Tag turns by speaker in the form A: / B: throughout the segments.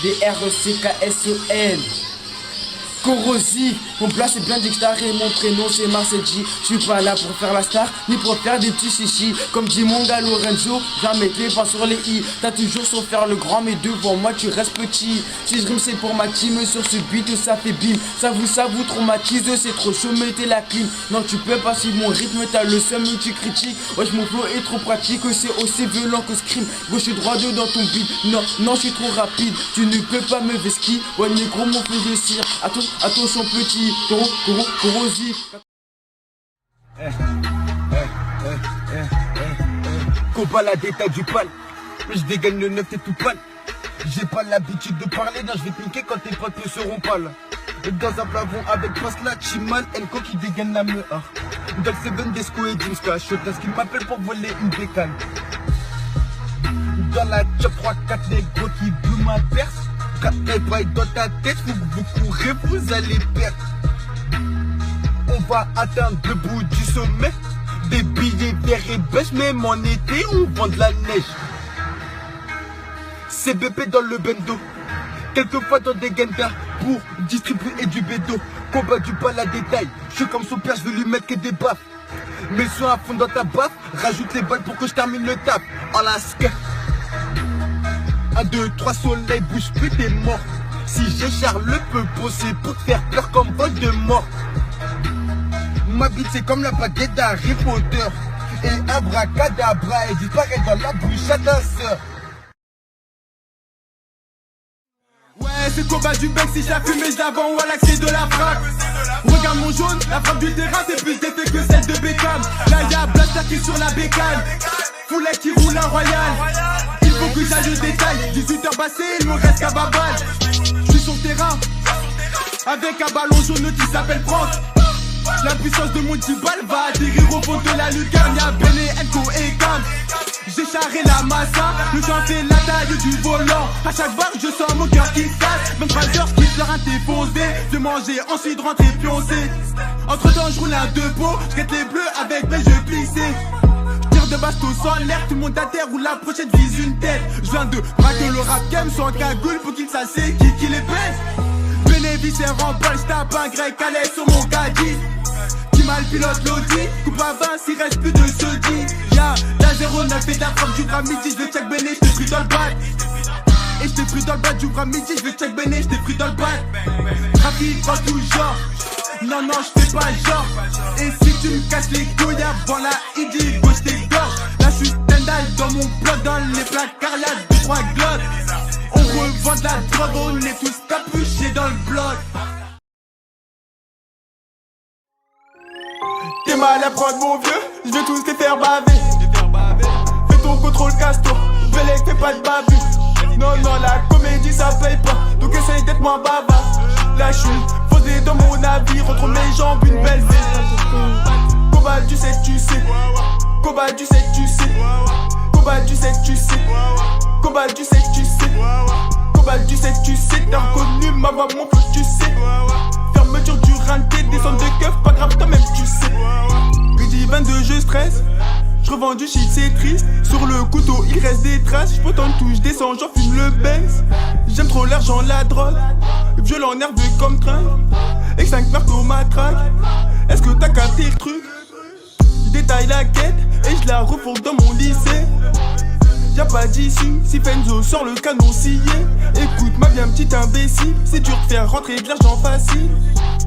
A: DRECKSON. Corrosif, mon plat c'est bien Dixtar et mon prénom c'est Marcel G. Je suis pas là pour faire la star, ni pour faire des petits chichis. Comme dit mon gars Lorenzo, jamais les pas sur les i. T'as toujours sur faire le grand, mais devant moi tu restes petit. Si je rime c'est pour ma team, sur ce beat ça fait bim. Ça vous traumatise, c'est trop chaud, mettez la clim. Non tu peux pas suivre mon rythme, t'as le seum, tu critiques. Wesh mon flow est trop pratique, c'est aussi violent que scream. Gauche et droit dans ton beat, non je suis trop rapide. Tu ne peux pas me vesquer, ouais négro mon feu de cire. Attention petit, corrosif.
B: Combat la détail du pal. Je dégaine le 9, t'es tout pâle. J'ai pas l'habitude de parler, non je vais te niquer quand tes potes ne seront pas là. Dans un plafond avec Pasla, Chimal, Enko qui dégaine la meuf. Dans le 7 Desco et Jimska, Shotas qui m'appelle pour voler une bécane. Dans la chop 3-4 négros qui blue ma perce. 4 bails dans ta tête, vous courez, vous allez perdre. On va atteindre le bout du sommet. Des billets verts et beige, même en été, on vend de la neige. CBP dans le bendo, quelquefois dans des gendas pour distribuer du bédo. Combat du bal à détail, je suis comme son père, je veux lui mettre que des baffes. Mets le son à fond dans ta baffe, rajoute les balles pour que je termine le taf. En la skirt. 1, 2, 3 soleil, bouge plus, t'es mort. Si j'ai Charles peut bosser pour te faire peur comme Voldemort. Ma bite c'est comme la baguette d'Harry Potter. Et abracadabra, elle disparaît dans la bouche à ta sœur.
C: Ouais, c'est le combat du bec, si je la fume et je la vends ou à l'accès de la frappe. Regarde mon jaune, la frappe du terrain c'est plus d'effet que celle de Beckham. Là y'a Blaster qui est sur la bécane, Foulet qui roule un royal. Il faut que j'aille au détail, 18h passé, il me reste qu'à babal. Je suis sur le terrain, avec un ballon jaune qui s'appelle Franck. La puissance de mon Tibal va atterrir au fond de la lucarne. Y'a Bené, Enko et Cam. J'ai charré la massa, le joint fait la taille du volant. À chaque barre je sens mon cœur qui se casse. 23 heures je quitte leur déposé. Je manger, ensuite rentrer pioncer. Entre temps je roule un deux pots, je guette les bleus avec mes jeux plissés. Tire de bastos sans l'air, tout le monde à terre ou la prochaine vise une tête. Je viens de braquer le rap game sans cagoule pour qu'il sache qui les pèse. Bénéficiaire en balle, j'tape un grec à l'aise sur mon caddie. Qui mal pilote l'audi, coupe à 20 s'il reste plus de sodi. Y'a la 09 et la frappe, j'ouvre à midi, j'vais check Béné, j't'ai pris dans le bat. Et j't'ai pris dans le bat, j'ouvre à midi, j'vais check Béné, j't'ai pris dans le bat. Trafic pas tout genre, non j'fais pas genre. Et si tu me casses les couilles avant la ID, gauche j't'égorge. Là j'suis Stendhal dans mon bloc, dans les placards y'a 2-3 glocks. On revend de la drogue, on est tous capuchés dans le bloc. T'es mal à prendre mon vieux, je vais tous te faire baver. Fais ton contrôle, casse-toi, Bélec fais pas de babu. Non, la comédie ça paye pas, donc essaye d'être moins bavard. Là je suis posé dans mon navire, entre mes jambes une belle vie. Combat du sais tu sais, combat du sais tu sais, combat du sais tu sais, combat du sais tu sais, combat du sais tu sais, t'as reconnu ma voix, mon flow tu sais. Fermeture du ranté, descente de keuf, pas grave toi même tu sais. Midi 22 je stresse, je revends du shit c'est triste. Sur le couteau il reste des traces, je pourtant touche, descends, j'en fume le Benz. J'aime trop l'argent, la drogue, violent nerveux comme train. Et 5 marteaux matraque, est-ce que t'as capté le truc? Je détaille la quête et je la refourgue dans mon lycée. Y'a pas d'issue, si Fenzo sort le canon scié. Écoute ma bien petite imbécile, c'est dur de faire rentrer de l'argent facile.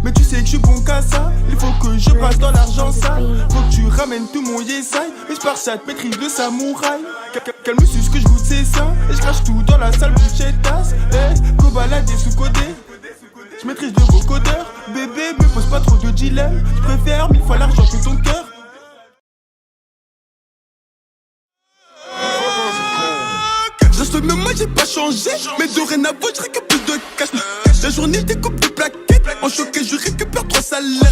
C: Mais tu sais que je suis bon qu'à ça, il faut que je passe dans l'argent sale. Faut que tu ramènes tout mon yesai, et je pars ça te maîtrise le samouraï. Calme ce que je goûte c'est ça, et je crache tout dans la salle bouchettasse. Cobalade et sous-codé, je maîtrise le vocodeur. Bébé me pose pas trop de dilemme, je préfère 1000 fois l'argent que ton cœur. Mais moi j'ai pas changé, mais dorénavant je récupère plus de cash. La journée je découpe des plaquettes, en choqué je récupère 3 salaires.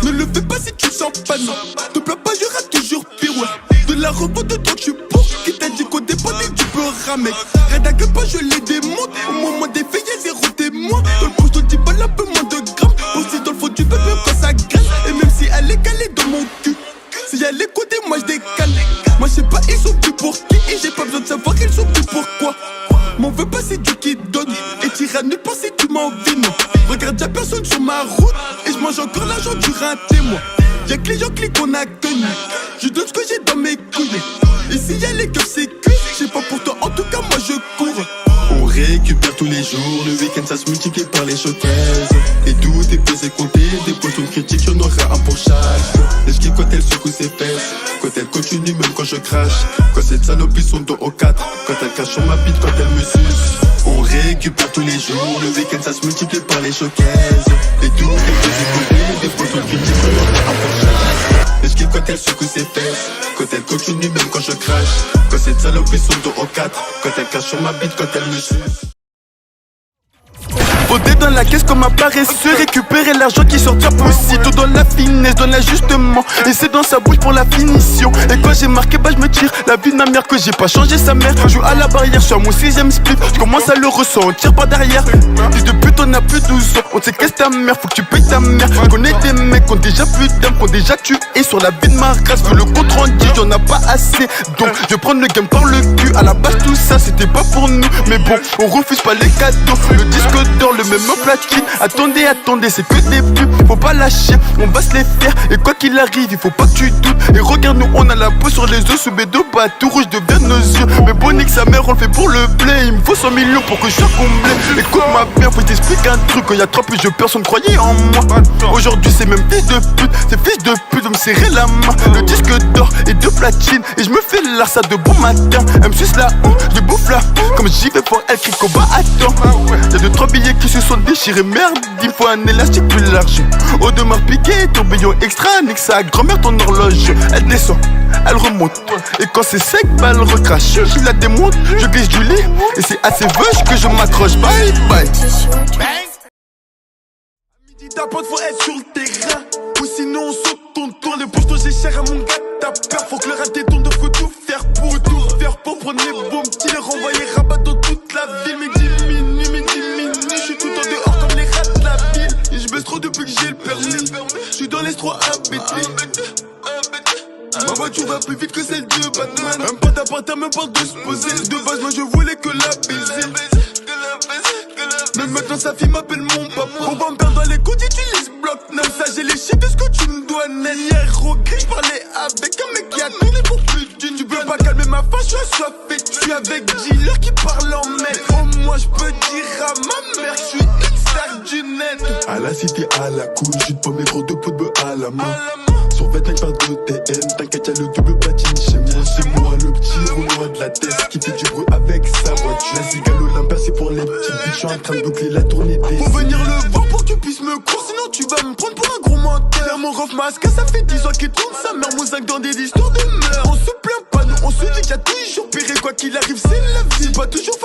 C: Ne le fais pas si tu sens pas non, te plains pas j'aurai toujours pire ouais. De la revente de toi tu pour, qui t'a dit qu'au départ tu peux ramer. Rien à pas je les démonte, au moment des faits y'a 0 témoin. Dans le poche de 10 balles un peu moins de grammes, aussi dans le fond du bébé quand ça graisse. Et même si elle est calée dans mon cul, si elle est côté moi je décale. Moi je sais pas ils sont plus pour qui, et j'ai pas besoin de savoir ils sont plus pourquoi. M'en veux pas c'est Dieu qui donne, et mentiras nulle part si tu m'envies, non. Regarde, y'a personne sur ma route. Et je mange encore l'argent du rinté, moi. Y'a que les gens cliquent qu'on a connu. Je donne ce que j'ai dans mes couilles. Et si y'a les keufs, c'est que je sais pas pour toi, en tout cas, moi je cours.
D: On récupère tous les jours, le week-end ça se multiplie par les showcases. Et tout est pesé, compté, des poissons critiques, y'en aura un pour chaque. Et je kiffe quand elle secoue ses fesses, quand elle continue même quand je crache. Quand cette salopie son dos au 4, quand elle cache sur ma bite, quand elle me suce. On récupère tous les jours, le week-end ça se multiplie par les showcases. Et tout est pesé, compté, des poissons critiques, y'en aura un pour chaque. Et je kiffe quand elle secoue ses fesses, quand elle continue même quand je crache. Quand cette salopie son dos au 4, quand elle cache sur ma bite, quand elle me suce.
C: Odé dans la caisse comme un paresseux, récupérer l'argent qui sort de sa poussie. Tout dans la finesse, dans l'ajustement, et c'est dans sa bouche pour la finition. Et quand j'ai marqué, bah je me tire. La vie de ma mère que j'ai pas changé sa mère. Je joue à la barrière, je suis à mon 6ème split. Je commence à le ressentir par derrière. Fils de pute, on a plus de 12 ans. On sait qu'est-ce ta mère, faut que tu payes ta mère. Je connais des mecs qui ont déjà plus d'âme, qui ont déjà tué sur la vie de ma race. Veux le compte rendu, j'en ai pas assez. Donc je vais prendre le game par le cul. À la base tout ça c'était pas pour nous, mais bon, on refuse pas les cadeaux. Le disque d'or, le même platine. Attendez, attendez, c'est que des pubs. Faut pas lâcher, on va se les faire. Et quoi qu'il arrive, il faut pas que tu doutes. Et regarde, nous on a la peau sur les os. Sous mes deux bas, tout rouge devient nos yeux. Mais bon, nique sa mère, on le fait pour le blé. Il me faut 100 millions pour que je sois comblé. Écoute ma mère, faut que t'explique un truc. Quand y'a 3 plus de personnes croyaient en moi. Aujourd'hui, c'est même fils de pute. Ces fils de pute vont me serrer la main. Le disque d'or et de platine. Et je me fais l'art, ça de bon matin. Elle me suce la honte, je bouffe la. Comme j'y vais pour elle, crie qu'on va attends. Y'a 2-3 billets qui se sont déchirés, merde, il faut un élastique plus large. Eau de mort piqué, tourbillon extra, nique sa grand-mère ton horloge. Elle descend, elle remonte, et quand c'est sec, bah elle recrache. Je la démonte, je glisse du lit, et c'est à ses veuches que je m'accroche. Bye bye. Midi ta pote, faut être sur le terrain, ou sinon on saute ton tour. Les poches, j'ai cher à mon gars, t'as peur, faut que le raté tourne, faut tout faire pour prendre les bons petits, les renvoyer rabat dans toute la ville. Mais 10 minutes, je suis tout en dehors comme les rats de la ville. Et je baisse trop depuis que j'ai le permis. Je suis dans les 3 ABT. Ma voiture va plus vite que celle de Batman. Même pas d'appartement, même pas de se poser. De base, moi je voulais que la baiser. Mais maintenant sa fille m'appelle mon papa. On va me perdre dans les coups, j'utilise bloc-notes. Ça j'ai les chiffres de ce que tu me dois net. Hier au gris, j'parlais avec un mec qui a tourné pour plus d'une. Tu peux pas calmer ma faim, j'suis assoiffé. J'suis avec dealer qui parle en mec. Au moins j'peux dire à ma mère, j'suis une star du net.
D: À la cité, à la couille, j'suis de pommes gros de pot de bœuf à la main. Sur 25 par 2 TM, t'inquiète y'a le double platine chez moi. C'est moi le petit rouleau de la tête qui fait du bruit avec sa voiture. La cigale Olympia c'est pour les petits bitches, j'suis en train de boucler la tournée des.
C: Faut venir le voir pour que tu puisses me croire, sinon tu vas me prendre pour un gros menteur. Mon ref masque, ça fait 10 ans qu'il tourne sa mère, mon sac dans des histoires de meurtre. On se plaint pas, nous on se dit qu'il y a toujours pire, et quoi qu'il arrive c'est la vie. C'est pas toujours